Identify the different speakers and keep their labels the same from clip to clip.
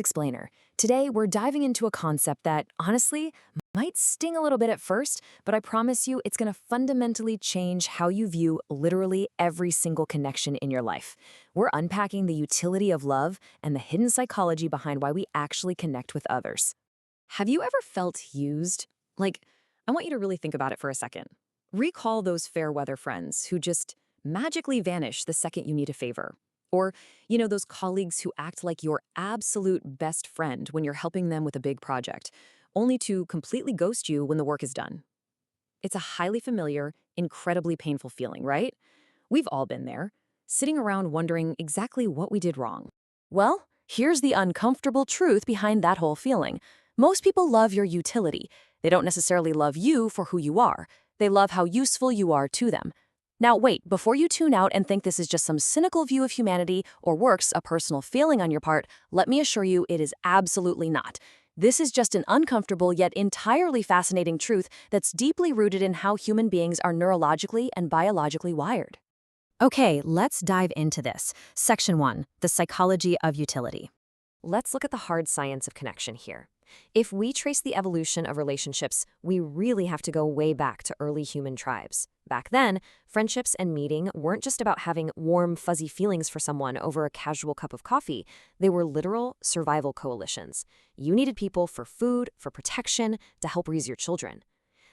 Speaker 1: Explainer. Today, we're diving into a concept that, honestly, might sting a little bit at first, but I promise you it's going to fundamentally change how you view literally every single connection in your life. We're unpacking the utility of love and the hidden psychology behind why we actually connect with others. Have you ever felt used? Like, I want you to really think about it for a second. Recall those fair weather friends who just magically vanish the second you need a favor. Or, those colleagues who act like your absolute best friend when you're helping them with a big project, only to completely ghost you when the work is done. It's a highly familiar, incredibly painful feeling, right? We've all been there, sitting around wondering exactly what we did wrong. Well, here's the uncomfortable truth behind that whole feeling. Most people love your utility. They don't necessarily love you for who you are. They love how useful you are to them. Now wait, before you tune out and think this is just some cynical view of humanity or worse, a personal feeling on your part, let me assure you it is absolutely not. This is just an uncomfortable yet entirely fascinating truth that's deeply rooted in how human beings are neurologically and biologically wired. Okay, let's dive into this. Section 1, the psychology of utility. Let's look at the hard science of connection here. If we trace the evolution of relationships, we really have to go way back to early human tribes. Back then, friendships and meeting weren't just about having warm, fuzzy feelings for someone over a casual cup of coffee. They were literal survival coalitions. You needed people for food, for protection, to help raise your children.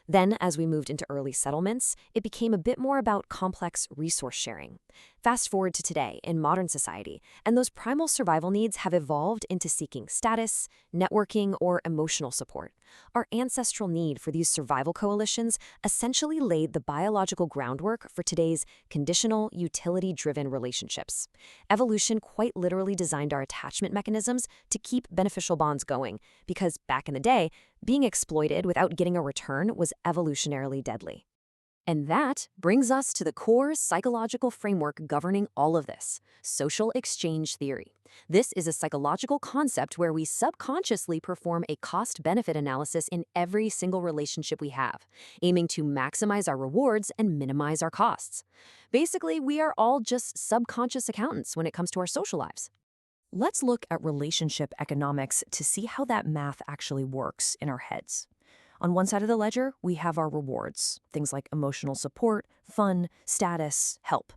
Speaker 1: Then, as we moved into early settlements, it became a bit more about complex resource sharing. Fast forward to today, in modern society, and those primal survival needs have evolved into seeking status, networking, or emotional support. Our ancestral need for these survival coalitions essentially laid the biological groundwork for today's conditional, utility-driven relationships. Evolution quite literally designed our attachment mechanisms to keep beneficial bonds going, because back in the day, being exploited without getting a return was evolutionarily deadly. And that brings us to the core psychological framework governing all of this, social exchange theory. This is a psychological concept where we subconsciously perform a cost-benefit analysis in every single relationship we have, aiming to maximize our rewards and minimize our costs. Basically, we are all just subconscious accountants when it comes to our social lives. Let's look at relationship economics to see how that math actually works in our heads. On one side of the ledger, we have our rewards, things like emotional support, fun, status, help.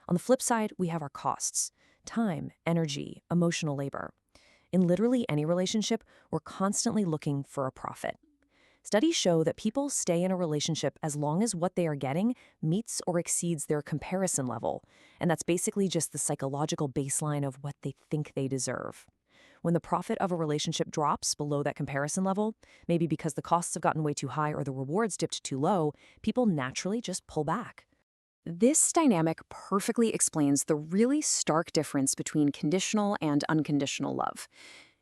Speaker 1: On the flip side, we have our costs, time, energy, emotional labor. In literally any relationship, we're constantly looking for a profit. Studies show that people stay in a relationship as long as what they are getting meets or exceeds their comparison level, and that's basically just the psychological baseline of what they think they deserve. When the profit of a relationship drops below that comparison level, maybe because the costs have gotten way too high or the rewards dipped too low, people naturally just pull back. This dynamic perfectly explains the really stark difference between conditional and unconditional love.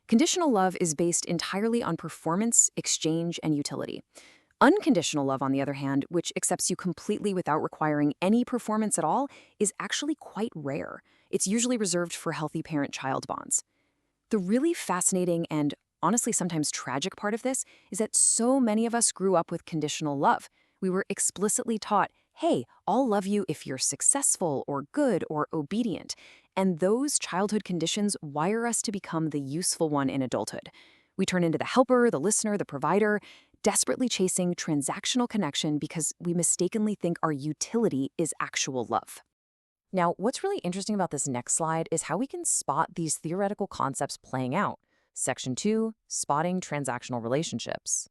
Speaker 1: Conditional love is based entirely on performance, exchange, and utility. Unconditional love, on the other hand, which accepts you completely without requiring any performance at all, is actually quite rare. It's usually reserved for healthy parent-child bonds. The really fascinating and honestly sometimes tragic part of this is that so many of us grew up with conditional love. We were explicitly taught, hey, I'll love you if you're successful or good or obedient. And those childhood conditions wire us to become the useful one in adulthood. We turn into the helper, the listener, the provider, desperately chasing transactional connection because we mistakenly think our utility is actual love. Now, what's really interesting about this next slide is how we can spot these theoretical concepts playing out. Section 2, spotting transactional relationships.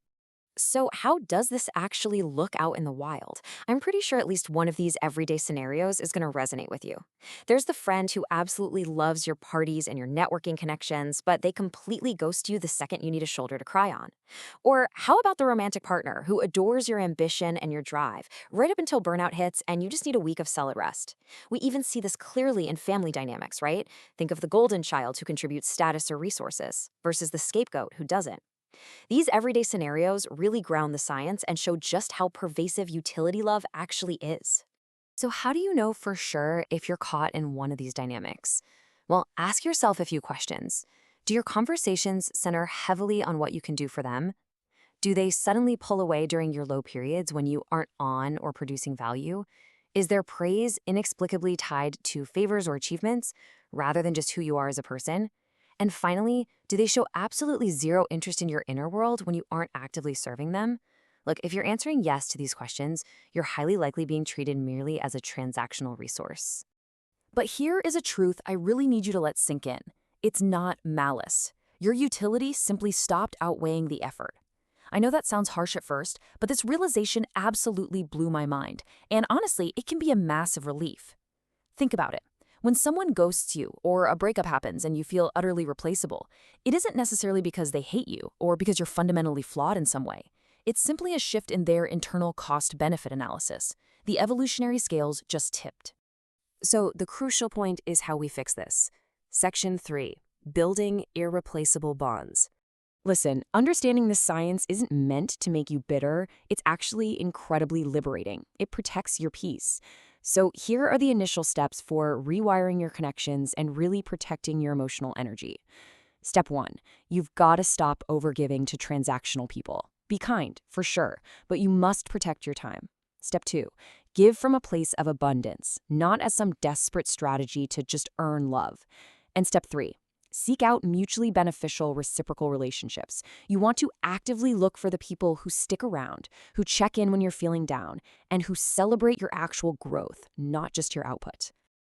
Speaker 1: So how does this actually look out in the wild? I'm pretty sure at least one of these everyday scenarios is going to resonate with you. There's the friend who absolutely loves your parties and your networking connections, but they completely ghost you the second you need a shoulder to cry on. Or how about the romantic partner who adores your ambition and your drive, right up until burnout hits and you just need a week of solid rest? We even see this clearly in family dynamics, right? Think of the golden child who contributes status or resources versus the scapegoat who doesn't. These everyday scenarios really ground the science and show just how pervasive utility love actually is. So how do you know for sure if you're caught in one of these dynamics? Well, ask yourself a few questions. Do your conversations center heavily on what you can do for them? Do they suddenly pull away during your low periods when you aren't on or producing value? Is their praise inexplicably tied to favors or achievements rather than just who you are as a person? And finally, do they show absolutely zero interest in your inner world when you aren't actively serving them? Look, if you're answering yes to these questions, you're highly likely being treated merely as a transactional resource. But here is a truth I really need you to let sink in. It's not malice. Your utility simply stopped outweighing the effort. I know that sounds harsh at first, but this realization absolutely blew my mind. And honestly, it can be a massive relief. Think about it. When someone ghosts you or a breakup happens and you feel utterly replaceable, it isn't necessarily because they hate you or because you're fundamentally flawed in some way. It's simply a shift in their internal cost-benefit analysis. The evolutionary scales just tipped. So the crucial point is how we fix this. Section 3. Building irreplaceable bonds. Listen, understanding this science isn't meant to make you bitter. It's actually incredibly liberating. It protects your peace. So here are the initial steps for rewiring your connections and really protecting your emotional energy. Step 1. You've got to stop overgiving to transactional people. Be kind, for sure, but you must protect your time. Step 2. Give from a place of abundance, not as some desperate strategy to just earn love. And step 3. Seek out mutually beneficial reciprocal relationships. You want to actively look for the people who stick around, who check in when you're feeling down, and who celebrate your actual growth, not just your output.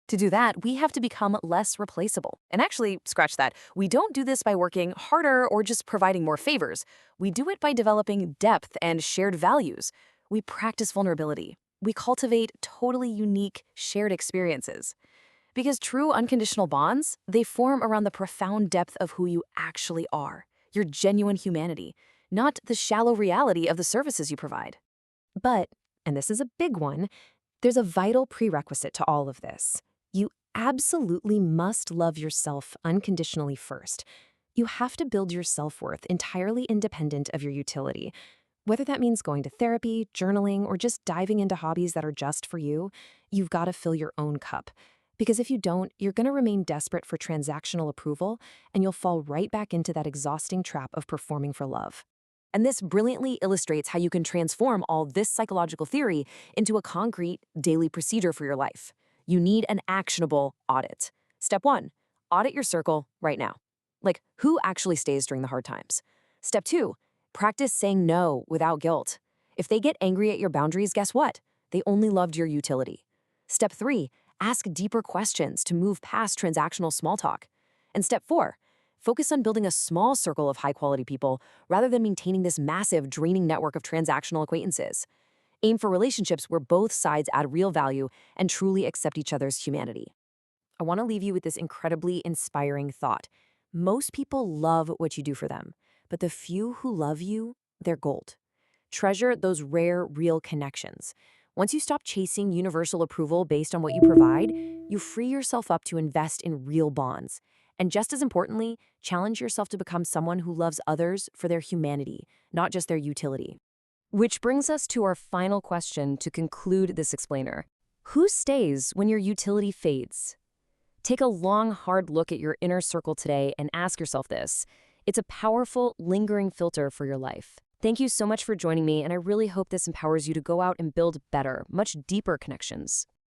Speaker 1: To do that, we have to become less replaceable. And actually, scratch that, we don't do this by working harder or just providing more favors. We do it by developing depth and shared values. We practice vulnerability. We cultivate totally unique shared experiences. Because true unconditional bonds, they form around the profound depth of who you actually are, your genuine humanity, not the shallow reality of the services you provide. But, and this is a big one, there's a vital prerequisite to all of this. You absolutely must love yourself unconditionally first. You have to build your self-worth entirely independent of your utility. Whether that means going to therapy, journaling, or just diving into hobbies that are just for you, you've got to fill your own cup. Because if you don't, you're going to remain desperate for transactional approval, and you'll fall right back into that exhausting trap of performing for love. And this brilliantly illustrates how you can transform all this psychological theory into a concrete daily procedure for your life. You need an actionable audit. Step 1, audit your circle right now. Like, who actually stays during the hard times? Step 2, practice saying no without guilt. If they get angry at your boundaries, guess what? They only loved your utility. Step 3, ask deeper questions to move past transactional small talk. And step 4, focus on building a small circle of high-quality people rather than maintaining this massive, draining network of transactional acquaintances. Aim for relationships where both sides add real value and truly accept each other's humanity. I want to leave you with this incredibly inspiring thought. Most people love what you do for them, but the few who love you, they're gold. Treasure those rare, real connections. Once you stop chasing universal approval based on what you provide, you free yourself up to invest in real bonds. And just as importantly, challenge yourself to become someone who loves others for their humanity, not just their utility. Which brings us to our final question to conclude this explainer. Who stays when your utility fades? Take a long, hard look at your inner circle today and ask yourself this. It's a powerful, lingering filter for your life. Thank you so much for joining me, and I really hope this empowers you to go out and build better, much deeper connections.